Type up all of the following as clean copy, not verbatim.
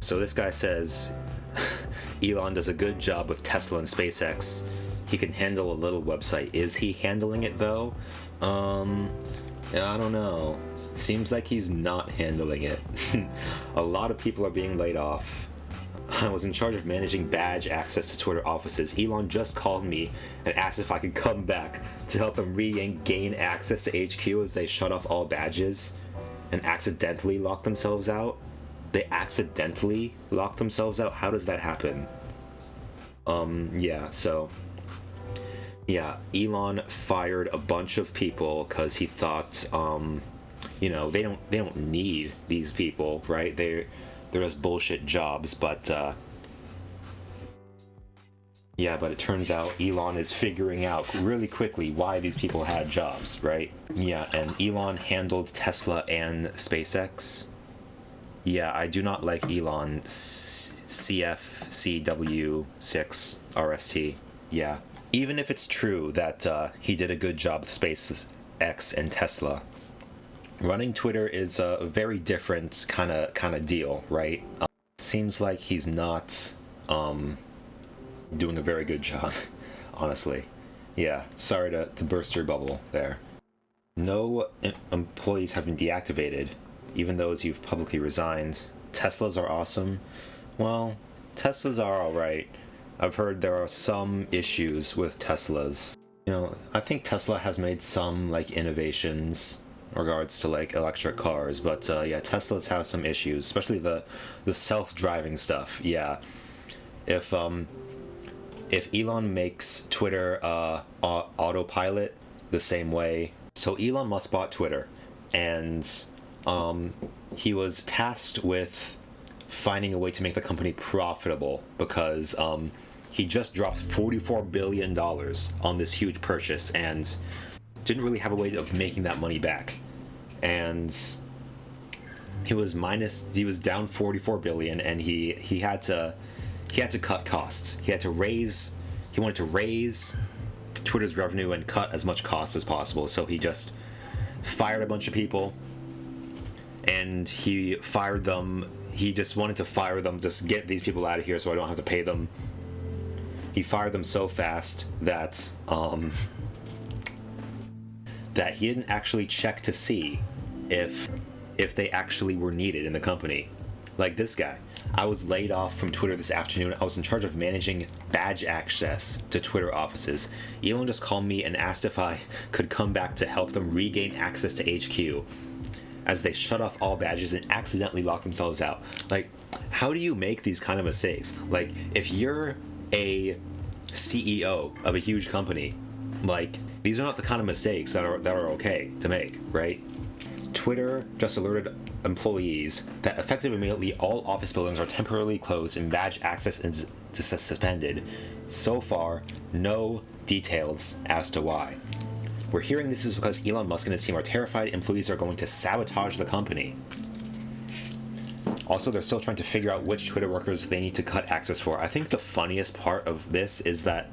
So this guy says Elon does a good job with Tesla and SpaceX. He can handle a little website. Is he handling it though? Yeah, I don't know. Seems like he's not handling it. A lot of people are being laid off. I was in charge of managing badge access to Twitter offices. Elon just called me and asked if I could come back to help him regain access to HQ as they shut off all badges and accidentally lock themselves out. They accidentally lock themselves out? How does that happen? Yeah, Elon fired a bunch of people because he thought, they don't need these people, right? They're just bullshit jobs, but but it turns out Elon is figuring out really quickly why these people had jobs, right? Yeah, and Elon handled Tesla and SpaceX. Yeah, I do not like Elon CFCW6 RST. Yeah. Even if it's true that he did a good job with SpaceX and Tesla, running Twitter is a very different kind of deal, right? Seems like he's not doing a very good job, honestly. Yeah, sorry to burst your bubble there. No employees have been deactivated, even those you've publicly resigned. Teslas are awesome. Well, Teslas are alright. I've heard there are some issues with Teslas. I think Tesla has made some innovations in regards to electric cars, but Teslas have some issues, especially the self-driving stuff. Yeah, if Elon makes Twitter autopilot the same way, so Elon Musk bought Twitter, and he was tasked with finding a way to make the company profitable because he just dropped $44 billion on this huge purchase and didn't really have a way of making that money back. And he was down $44 billion, and he had to cut costs. He wanted to raise Twitter's revenue and cut as much cost as possible. So he just fired a bunch of people, and he fired them. He just wanted to fire them, just get these people out of here so I don't have to pay them. He fired them so fast that that he didn't actually check to see if they actually were needed in the company. Like this guy. I was laid off from Twitter this afternoon. I was in charge of managing badge access to Twitter offices. Elon just called me and asked if I could come back to help them regain access to HQ as they shut off all badges and accidentally lock themselves out. How do you make these kind of mistakes? If you're a CEO of a huge company, these are not the kind of mistakes that are okay to make, right? Twitter just alerted employees that effective immediately all office buildings are temporarily closed and badge access is suspended. So far, no details as to why. We're hearing this is because Elon Musk and his team are terrified employees are going to sabotage the company. Also, they're still trying to figure out which Twitter workers they need to cut access for. I think the funniest part of this is that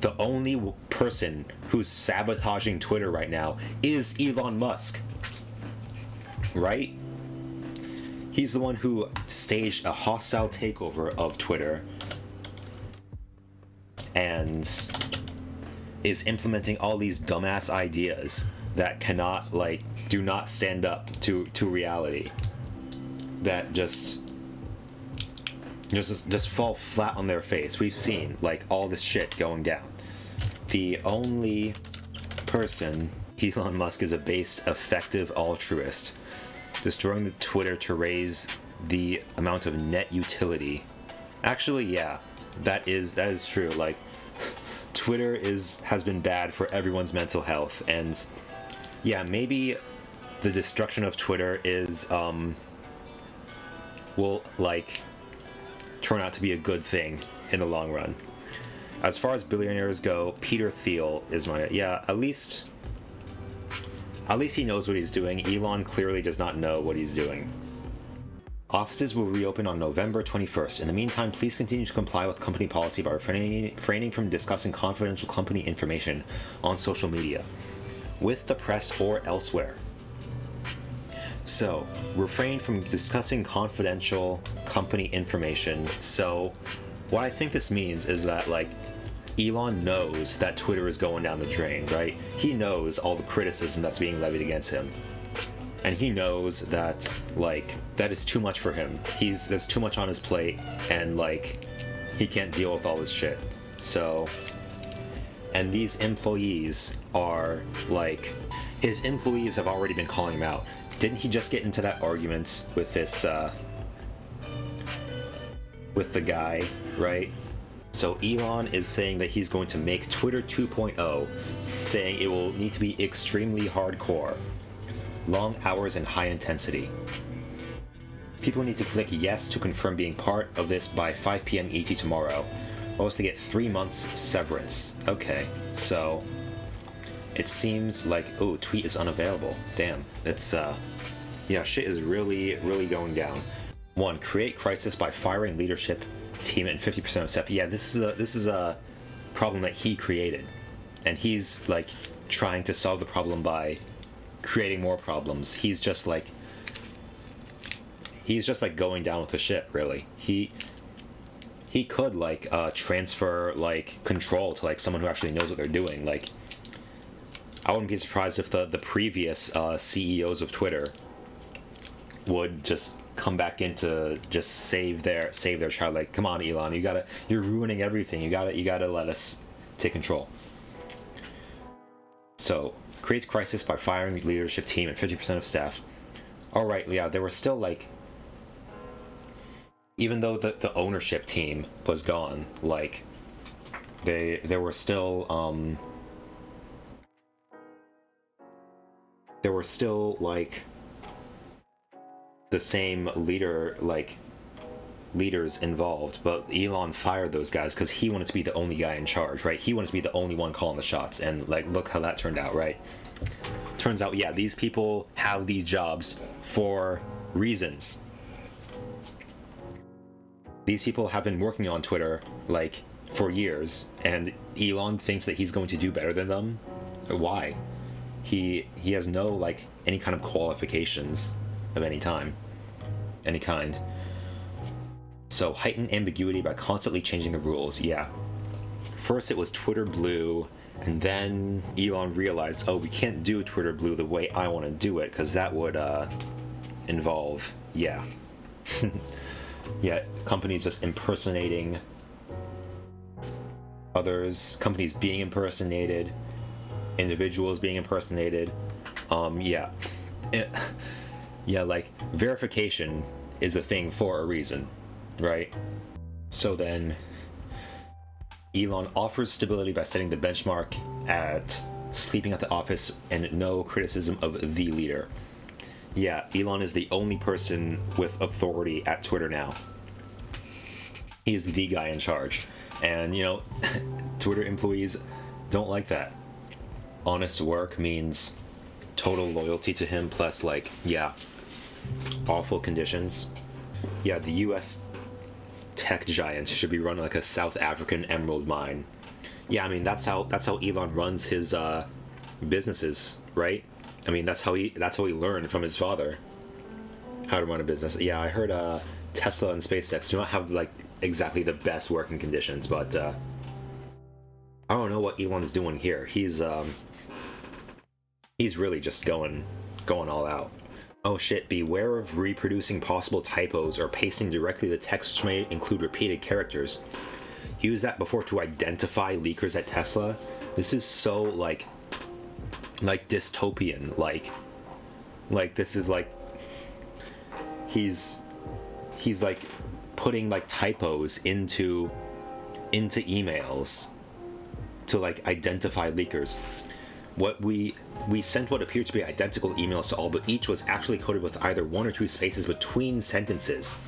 the only person who's sabotaging Twitter right now is Elon Musk. Right? He's the one who staged a hostile takeover of Twitter and is implementing all these dumbass ideas that cannot, do not stand up to reality. That just fall flat on their face. We've seen, all this shit going down. The only person, Elon Musk, is a based, effective altruist, destroying the Twitter to raise the amount of net utility. Actually, yeah, that is true. Twitter has been bad for everyone's mental health, and yeah, maybe the destruction of Twitter will turn out to be a good thing in the long run. As far as billionaires go, Peter Thiel is at least he knows what he's doing. Elon clearly does not know what he's doing. Offices will reopen on November 21st. In the meantime, please continue to comply with company policy by refraining from discussing confidential company information on social media, with the press or elsewhere. So, refrain from discussing confidential company information. So, what I think this means is that, like, Elon knows that Twitter is going down the drain, right? He knows all the criticism that's being levied against him. And he knows that, like, that is too much for him. There's too much on his plate, and, like, he can't deal with all this shit. So, and these employees are, like, his employees have already been calling him out. Didn't he just get into that argument with this, with the guy, right? So Elon is saying that he's going to make Twitter 2.0, saying it will need to be extremely hardcore, long hours and high intensity. People need to click yes to confirm being part of this by 5 p.m. ET tomorrow, or else to get 3 months severance. Okay, so it seems like, oh, tweet is unavailable. Damn, it's, yeah, shit is really, really going down. 1. Create crisis by firing leadership team and 50% of staff. Yeah, this is a problem that he created, and he's, like, trying to solve the problem by creating more problems. He's just like going down with the ship, really. He could, like, transfer, like, control to, like, someone who actually knows what they're doing. Like, I wouldn't be surprised if the previous CEOs of Twitter would just come back in to just save their child. Like, come on, Elon, you're ruining everything. You gotta let us take control. So, create crisis by firing leadership team and 50% of staff. All right, yeah, there were still, like, even though the ownership team was gone, like, there were still like the same leaders involved, but Elon fired those guys because he wanted to be the only guy in charge, right? He wanted to be the only one calling the shots, and, like, look how that turned out, right? Turns out, yeah, these people have these jobs for reasons. These people have been working on Twitter, like, for years, and Elon thinks that he's going to do better than them. Why? He has no, like, any kind of qualifications of any kind. So, heighten ambiguity by constantly changing the rules. Yeah. First it was Twitter Blue, and then Elon realized, oh, we can't do Twitter Blue the way I want to do it, because that would involve, yeah. Yeah, companies just impersonating others, companies being impersonated, individuals being impersonated. Yeah. Yeah, like, verification is a thing for a reason, right? So then, Elon offers stability by setting the benchmark at sleeping at the office and no criticism of the leader. Yeah, Elon is the only person with authority at Twitter now. He is the guy in charge. And, you know, Twitter employees don't like that. Honest work means total loyalty to him, plus, like, yeah, awful conditions. Yeah, the US tech giant should be run like a South African emerald mine. Yeah, I mean, that's how Elon runs his businesses, right? I mean, that's how he learned from his father how to run a business. Yeah, I heard Tesla and SpaceX do not have, like, exactly the best working conditions, but I don't know what Elon's doing here. He's really just going all out. Oh shit, beware of reproducing possible typos or pasting directly the text which may include repeated characters. Use that before to identify leakers at Tesla. This is so, like dystopian, like this is, like, he's like putting, like, typos into emails to, like, identify leakers. What we sent what appeared to be identical emails to all, but each was actually coded with either 1 or 2 spaces between sentences,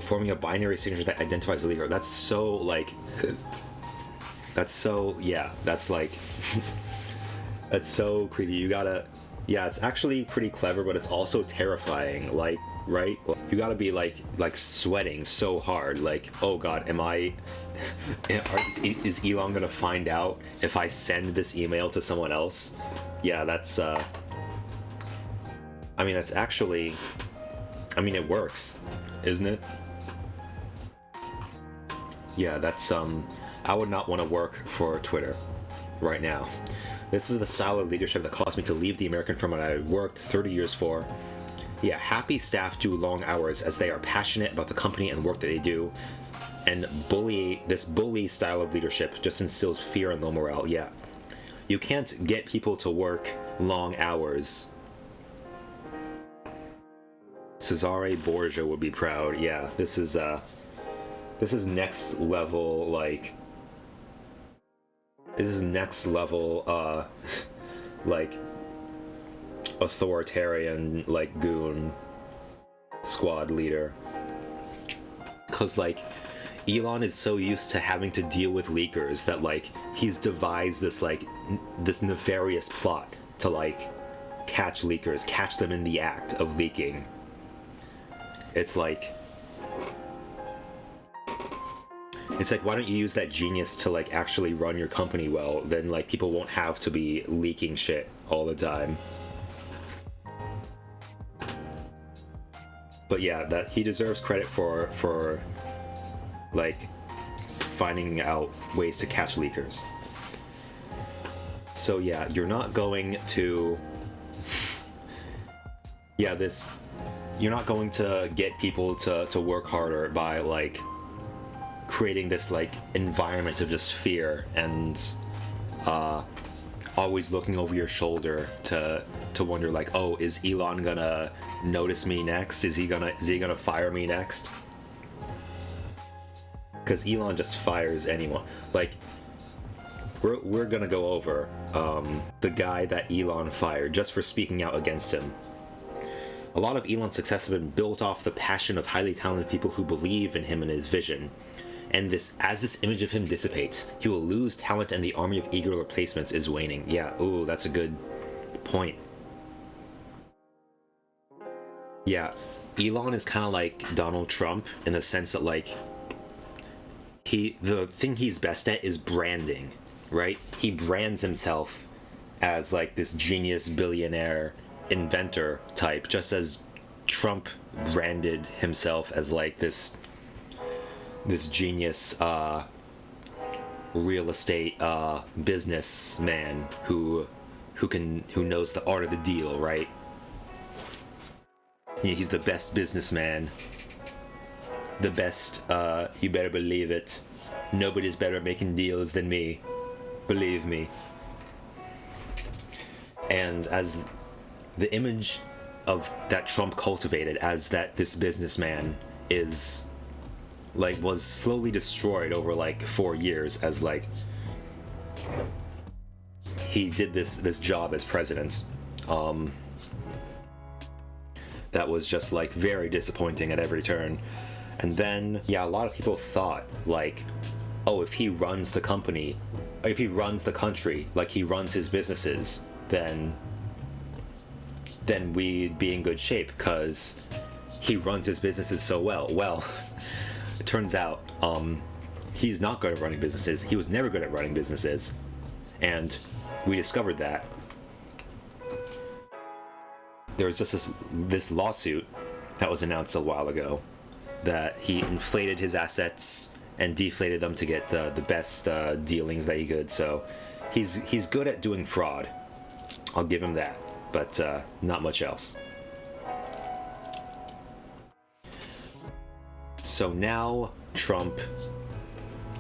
forming a binary signature that identifies the leaker. That's so, like, yeah, that's, like, that's so creepy. You gotta, yeah, it's actually pretty clever, but it's also terrifying, like, right? You gotta be, like sweating so hard, like, oh god, is Elon gonna find out if I send this email to someone else? Yeah, that's I mean, that's actually, I mean, it works, isn't it? Yeah, that's, I would not want to work for Twitter right now. This is the style of leadership that caused me to leave the American firm that I worked 30 years for. Yeah, happy staff do long hours as they are passionate about the company and work that they do. And this bully style of leadership just instills fear and low morale. Yeah. You can't get people to work long hours. Cesare Borgia would be proud. Yeah, this is next level, like, this is next level, like, authoritarian, like, goon squad leader. Because, like, Elon is so used to having to deal with leakers that, like, he's devised this, like, this nefarious plot to, like, catch leakers, catch them in the act of leaking. It's like, why don't you use that genius to, like, actually run your company well? Then, like, people won't have to be leaking shit all the time. But yeah, that he deserves credit for like, finding out ways to catch leakers. So yeah, you're not going to... yeah, you're not going to get people to work harder by, like, creating this, like, environment of just fear and always looking over your shoulder to wonder, like, oh, is Elon gonna notice me next? Is he gonna fire me next? Because Elon just fires anyone. Like, we're gonna go over the guy that Elon fired just for speaking out against him. A lot of Elon's success has been built off the passion of highly talented people who believe in him and his vision. And as this image of him dissipates, he will lose talent and the army of eager replacements is waning. Yeah, ooh, that's a good point. Yeah, Elon is kind of like Donald Trump in the sense that, like, the thing he's best at is branding, right? He brands himself as, like, this genius billionaire inventor type, just as Trump branded himself as, like, this genius real estate businessman who knows the art of the deal, right? Yeah, he's the best businessman. The best, you better believe it. Nobody's better at making deals than me. Believe me. And as the image of that Trump cultivated as this businessman is, like, was slowly destroyed over, like, 4 years as, like, he did this job as president. That was just, like, very disappointing at every turn. And then, yeah, a lot of people thought, like, oh, if he runs the company, if he runs the country, like he runs his businesses, then we'd be in good shape because he runs his businesses so well. Well, it turns out he's not good at running businesses. He was never good at running businesses. And we discovered that. There was just this lawsuit that was announced a while ago that he inflated his assets and deflated them to get the best dealings that he could. So he's good at doing fraud. I'll give him that, but not much else. So now Trump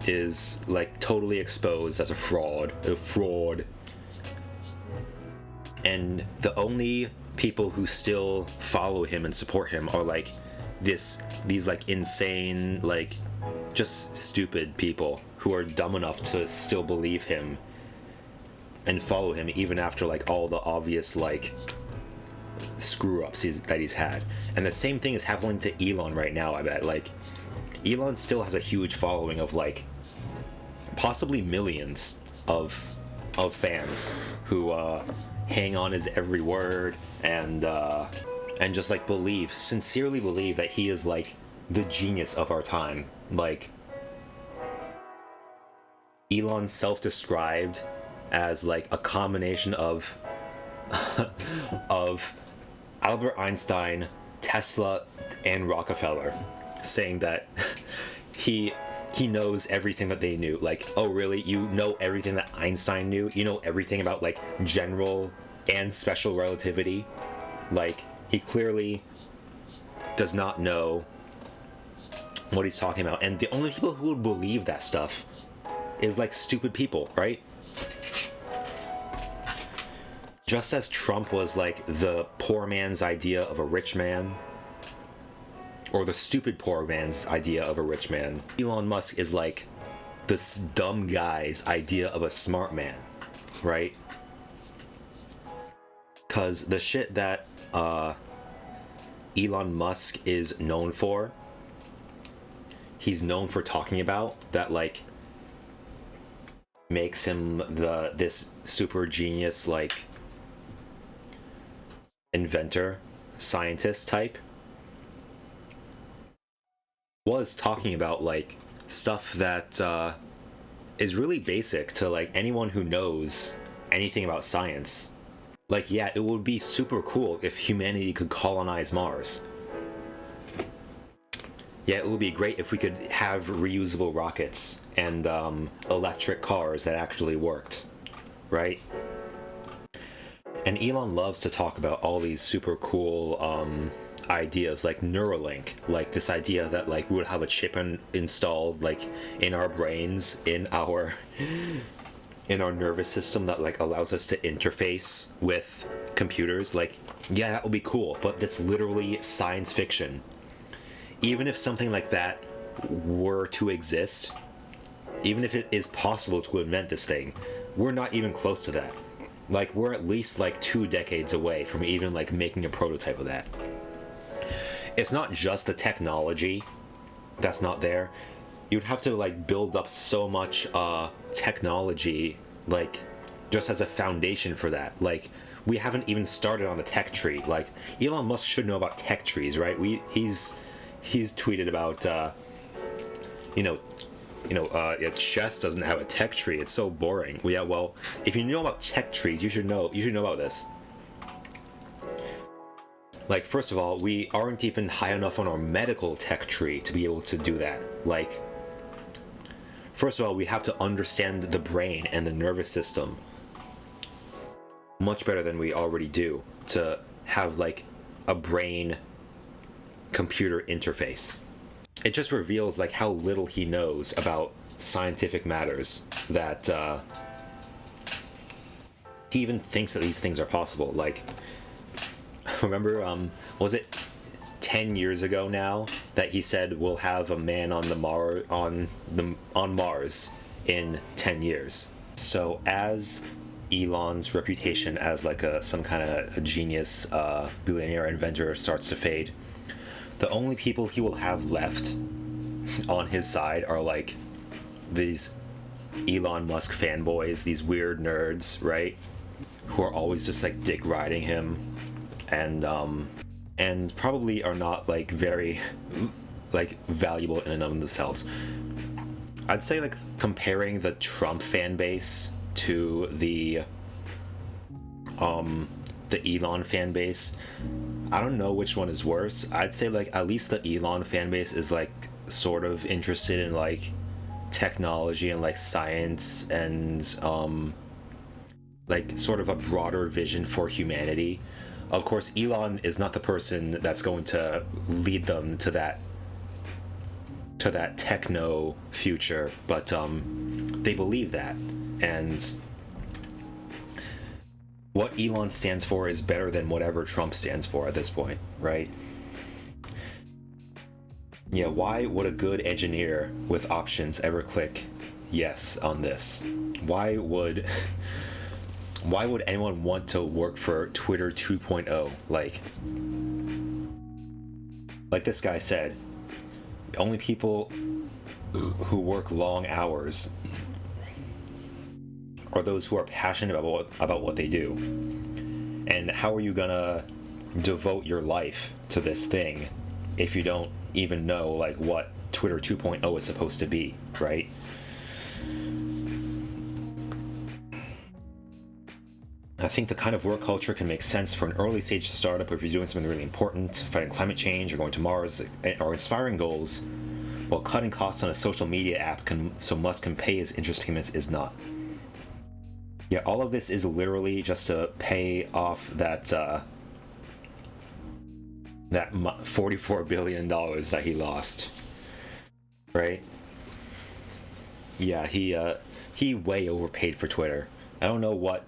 is, like, totally exposed as a fraud. And the only people who still follow him and support him are, like, these, like, insane, like, just stupid people who are dumb enough to still believe him and follow him even after, like, all the obvious, like, screw-ups that he's had. And the same thing is happening to Elon right now, I bet. Like, Elon still has a huge following of, like, possibly millions of fans who hang on his every word and just, like, sincerely believe that he is, like, the genius of our time. Like, Elon's self-described as, like, a combination of Albert Einstein, Tesla, and Rockefeller, saying that he knows everything that they knew. Like, oh really? You know everything that Einstein knew? You know everything about like general and special relativity? Like, he clearly does not know what he's talking about. And the only people who would believe that stuff is like stupid people, right? Just as Trump was like the poor man's idea of a rich man, or the stupid poor man's idea of a rich man, Elon Musk is like this dumb guy's idea of a smart man, right? Because the shit that Elon Musk is known for, he's known for talking about, that like makes him this super genius like inventor, scientist type, was talking about like stuff that is really basic to like anyone who knows anything about science. Like, yeah, it would be super cool if humanity could colonize Mars. Yeah, it would be great if we could have reusable rockets and electric cars that actually worked, right? And Elon loves to talk about all these super cool ideas like Neuralink, like this idea that like we would have a chip installed like in our brains, in our nervous system that like allows us to interface with computers. Like, yeah, that would be cool, but that's literally science fiction. Even if something like that were to exist, even if it is possible to invent this thing, we're not even close to that. Like, we're at least like 2 decades away from even like making a prototype of that. It's not just the technology that's not there. You'd have to like build up so much technology, like just as a foundation for that. Like, we haven't even started on the tech tree. Like, Elon Musk should know about tech trees, right? He's tweeted about chess doesn't have a tech tree. It's so boring. Well, yeah, well, if you know about tech trees, you should know about this. Like, first of all, we aren't even high enough on our medical tech tree to be able to do that. Like, first of all, we have to understand the brain and the nervous system much better than we already do to have like a brain computer interface. It just reveals like how little he knows about scientific matters, that he even thinks that these things are possible. Like, remember, was it 10 years ago now that he said we'll have a man on Mars in 10 years? So as Elon's reputation as like some kind of a genius billionaire inventor starts to fade, the only people he will have left on his side are like these Elon Musk fanboys, these weird nerds, right? Who are always just like dick riding him, and probably are not like very like valuable in and of themselves. I'd say like comparing the Trump fan base to the Elon fan base, I don't know which one is worse. I'd say like at least the Elon fan base is like sort of interested in like technology and like science and like sort of a broader vision for humanity. Of course, Elon is not the person that's going to lead them to that techno future, but they believe that. And what Elon stands for is better than whatever Trump stands for at this point, right? Yeah, why would a good engineer with options ever click yes on this? Why would anyone want to work for Twitter 2.0? Like this guy said, only people who work long hours are those who are passionate about what they do. And how are you gonna devote your life to this thing if you don't even know like what Twitter 2.0 is supposed to be, right? I think the kind of work culture can make sense for an early stage startup if you're doing something really important, fighting climate change, or going to Mars, or inspiring goals, while cutting costs on a social media app so Musk can pay his interest payments is not. Yeah, all of this is literally just to pay off that $44 billion that he lost, right? Yeah, he way overpaid for Twitter. I don't know what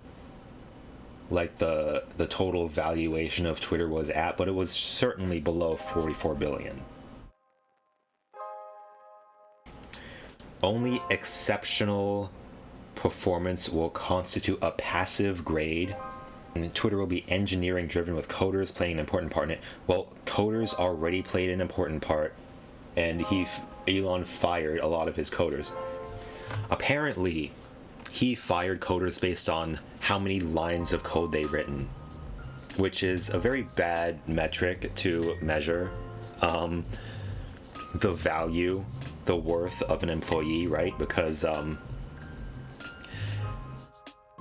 like the total valuation of Twitter was at, but it was certainly below 44 billion. Only exceptional performance will constitute a passive grade, and Twitter will be engineering driven with coders playing an important part in it. Well, coders already played an important part, and Elon fired a lot of his coders. Apparently, he fired coders based on how many lines of code they've written, which is a very bad metric to measure the value, the worth of an employee, right? Because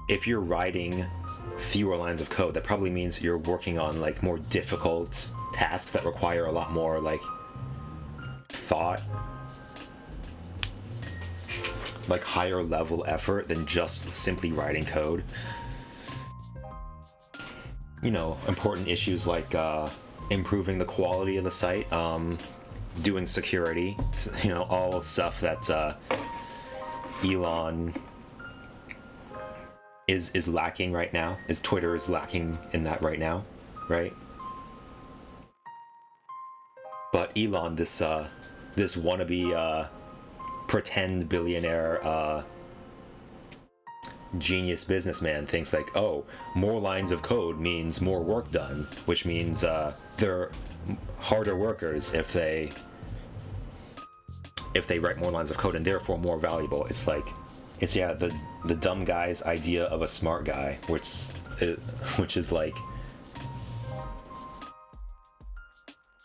if you're writing fewer lines of code, that probably means you're working on like more difficult tasks that require a lot more like thought, like higher level effort than just simply writing code. You know, important issues like improving the quality of the site, doing security, you know, all stuff that Elon is lacking right now. Twitter is lacking in that right now, right? But Elon, this wannabe pretend billionaire genius businessman, thinks like, oh, more lines of code means more work done, which means they're harder workers if they write more lines of code and therefore more valuable. It's the dumb guy's idea of a smart guy, which is like,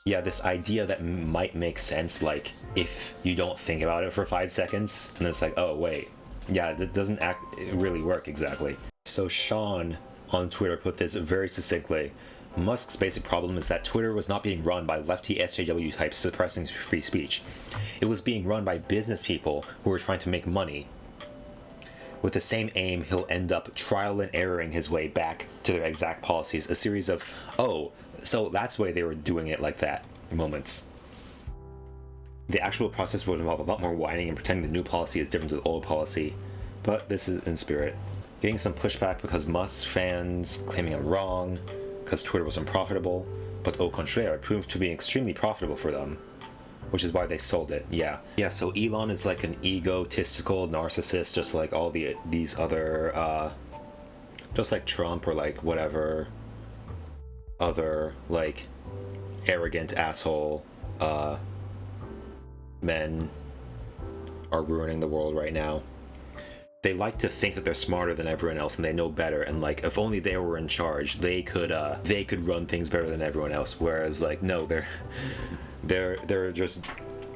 yeah, this idea that might make sense, like, if you don't think about it for 5 seconds, and it's like, oh, wait, yeah, it doesn't really work exactly. So Sean on Twitter put this very succinctly. Musk's basic problem is that Twitter was not being run by lefty SJW types suppressing free speech. It was being run by business people who were trying to make money. With the same aim, he'll end up trial and erroring his way back to their exact policies, a series of, oh, so that's why they were doing it like that moments. The actual process would involve a lot more whining and pretending the new policy is different to the old policy, but this is in spirit. Getting some pushback because Musk fans claiming I'm wrong, because Twitter was unprofitable, but au contraire, it proved to be extremely profitable for them, which is why they sold it. Yeah, so Elon is like an egotistical narcissist, just like all these other, just like Trump or like whatever other like arrogant asshole men are ruining the world right now. They like to think that they're smarter than everyone else and they know better, and like if only they were in charge, they could run things better than everyone else. Whereas like no, they're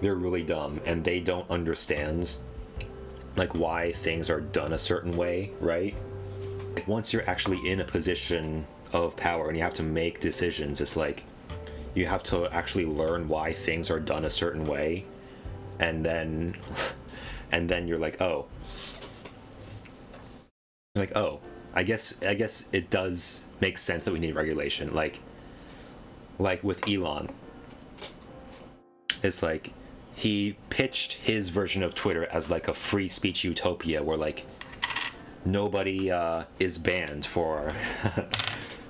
really dumb and they don't understand like why things are done a certain way, right? Like once you're actually in a position of power and you have to make decisions, it's like you have to actually learn why things are done a certain way, and then you're like, oh, I guess it does make sense that we need regulation. Like with Elon, it's like he pitched his version of Twitter as like a free speech utopia where like nobody is banned for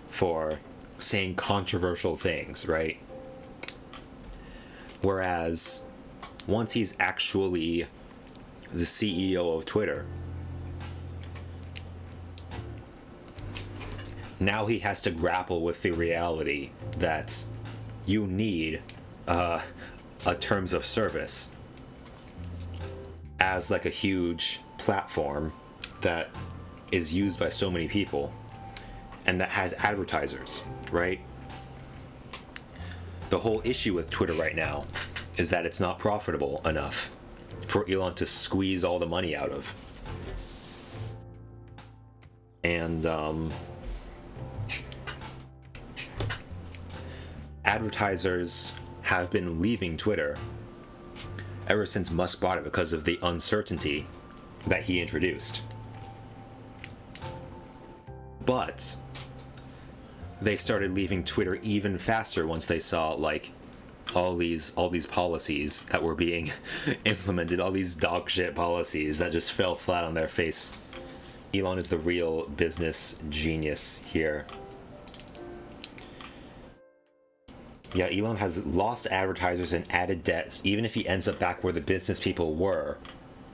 for saying controversial things, right? Whereas once he's actually the CEO of Twitter, now he has to grapple with the reality that you need a terms of service as like a huge platform that is used by so many people and that has advertisers, right? The whole issue with Twitter right now is that it's not profitable enough for Elon to squeeze all the money out of. And advertisers have been leaving Twitter ever since Musk bought it because of the uncertainty that he introduced. But they started leaving Twitter even faster once they saw like all these policies that were being implemented, all these dog shit policies that just fell flat on their face. Elon is the real business genius here. Yeah, Elon has lost advertisers and added debts. Even if he ends up back where the business people were,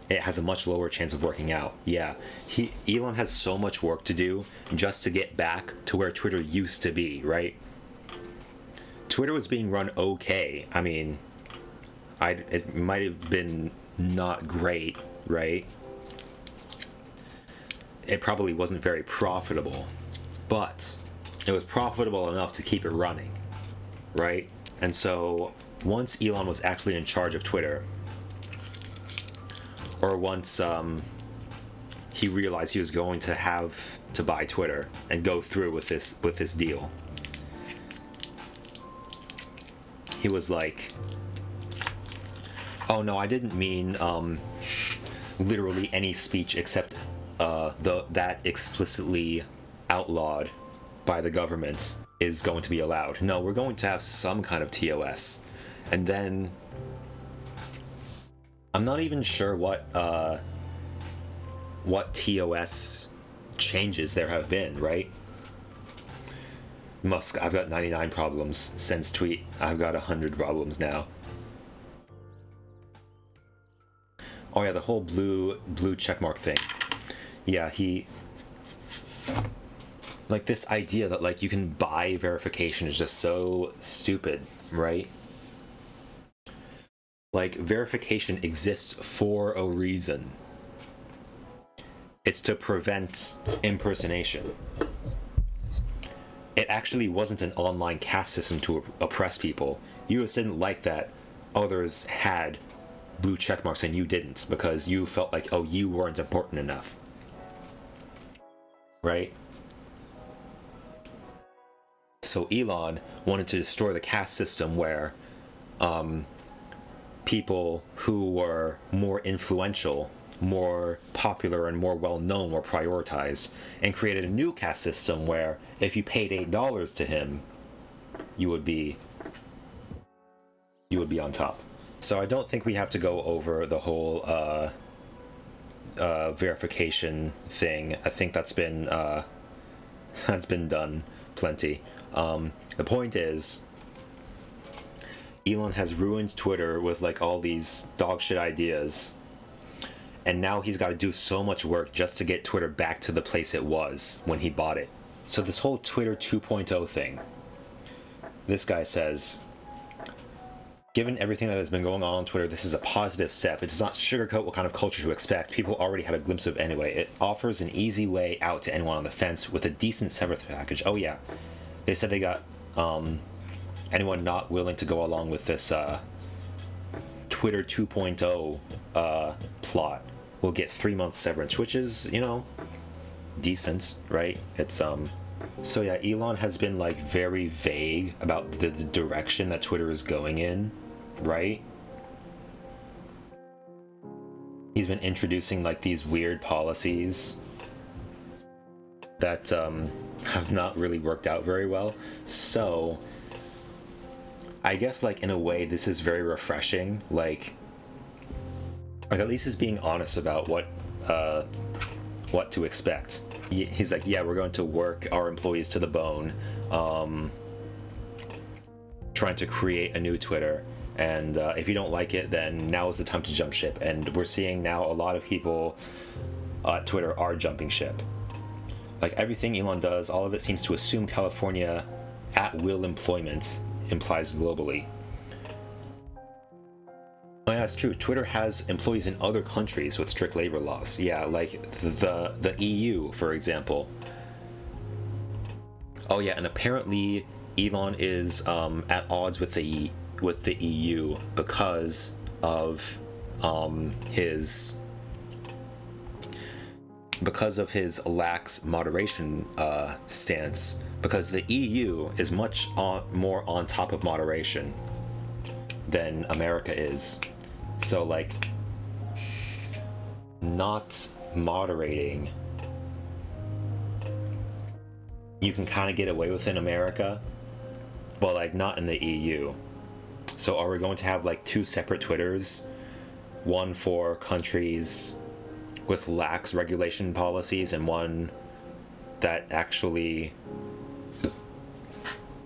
it has a much lower chance of working out. Yeah, Elon has so much work to do just to get back to where Twitter used to be, right? Twitter was being run okay. I mean, it might have been not great, right? It probably wasn't very profitable, but it was profitable enough to keep it running, right? And so once Elon was actually in charge of Twitter, or once he realized he was going to have to buy Twitter and go through with this deal, he was like, oh no, I didn't mean literally any speech except that explicitly outlawed by the government is going to be allowed. No, we're going to have some kind of TOS. And then I'm not even sure what TOS changes there have been, right? Musk, I've got 99 problems. Sends tweet, I've got 100 problems now. Oh yeah, the whole blue checkmark thing. Yeah, like this idea that like you can buy verification is just so stupid, right? Like, verification exists for a reason. It's to prevent impersonation. It actually wasn't an online caste system to oppress people. You just didn't like that others had blue checkmarks and you didn't, because you felt like, oh, you weren't important enough. Right? So Elon wanted to destroy the caste system where people who were more influential, more popular, and more well-known were prioritized, and created a new caste system where if you paid $8 to him, you would be on top. So I don't think we have to go over the whole verification thing. I think that's been done plenty. The point is, Elon has ruined Twitter with like all these dog shit ideas, and now he's got to do so much work just to get Twitter back to the place it was when he bought it. So this whole Twitter 2.0 thing, this guy says, given everything that has been going on Twitter, this is a positive step. It does not sugarcoat what kind of culture to expect. People already had a glimpse of anyway. It offers an easy way out to anyone on the fence with a decent severance package. Oh yeah, they said they got anyone not willing to go along with this Twitter 2.0 plot will get 3 months severance, which is, you know, decent, right? It's so yeah, Elon has been like very vague about the direction that Twitter is going in, right? He's been introducing like these weird policies that have not really worked out very well. So I guess like in a way this is very refreshing, like at least he's being honest about what to expect. He's like, yeah, we're going to work our employees to the bone, trying to create a new Twitter, and if you don't like it, then now is the time to jump ship. And we're seeing now a lot of people at Twitter are jumping ship. Like everything Elon does, all of it seems to assume California at-will employment implies globally. Oh yeah, it's true. Twitter has employees in other countries with strict labor laws. Yeah, like the EU, for example. Oh yeah, and apparently Elon is at odds with the EU because of his because of his lax moderation stance, because the EU is much more on top of moderation than America is. So, like, not moderating, you can kind of get away with in America, but, like, not in the EU. So are we going to have, like, 2 separate Twitters? One for countries with lax regulation policies, and one that actually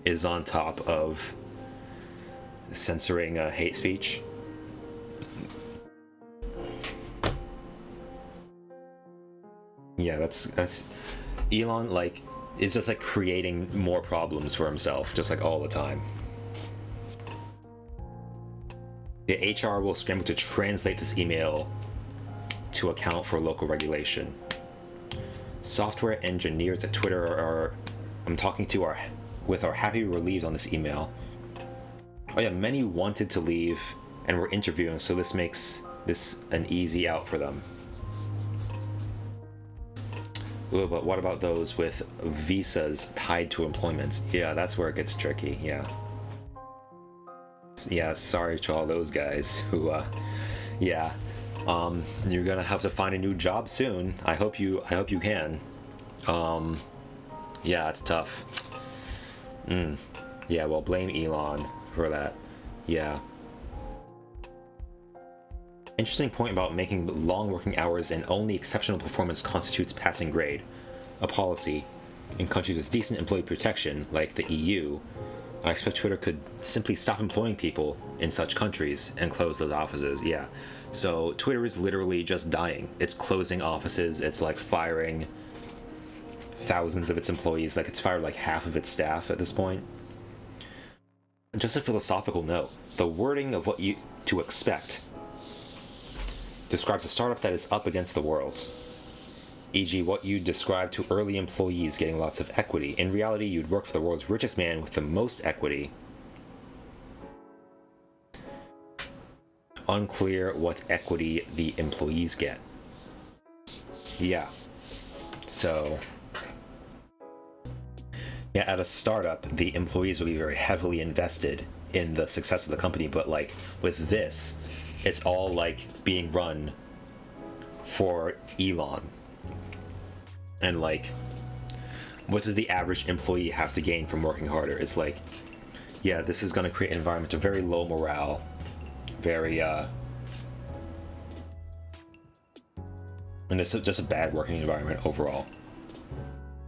is on top of censoring hate speech? Yeah, that's Elon, like, is just, like, creating more problems for himself, just, like, all the time. The HR will scramble to translate this email to account for local regulation. Software engineers at Twitter are I'm talking to are happy relieved on this email. Oh yeah, many wanted to leave and were interviewing, so this makes this an easy out for them. Ooh, but what about those with visas tied to employment? Yeah, that's where it gets tricky. Yeah, sorry to all those guys who you're gonna have to find a new job soon. I hope you can. Yeah, it's tough. Yeah, well, blame Elon for that. Yeah. Interesting point about making long working hours and only exceptional performance constitutes passing grade. A policy in countries with decent employee protection, like the EU. I expect Twitter could simply stop employing people in such countries and close those offices. Yeah. So Twitter is literally just dying. It's closing offices. It's, like, firing thousands of its employees. Like, it's fired like half of its staff at this point. Just a philosophical note, the wording of what you to expect describes a startup that is up against the world. E.g., what you describe to early employees getting lots of equity. In reality, you'd work for the world's richest man with the most equity. Unclear what equity the employees get. Yeah. So, yeah, at a startup, the employees will be very heavily invested in the success of the company, but, like, with this, it's all, like, being run for Elon. And, like, what does the average employee have to gain from working harder? It's like, yeah, this is going to create an environment of very low morale, very, and it's just a bad working environment overall.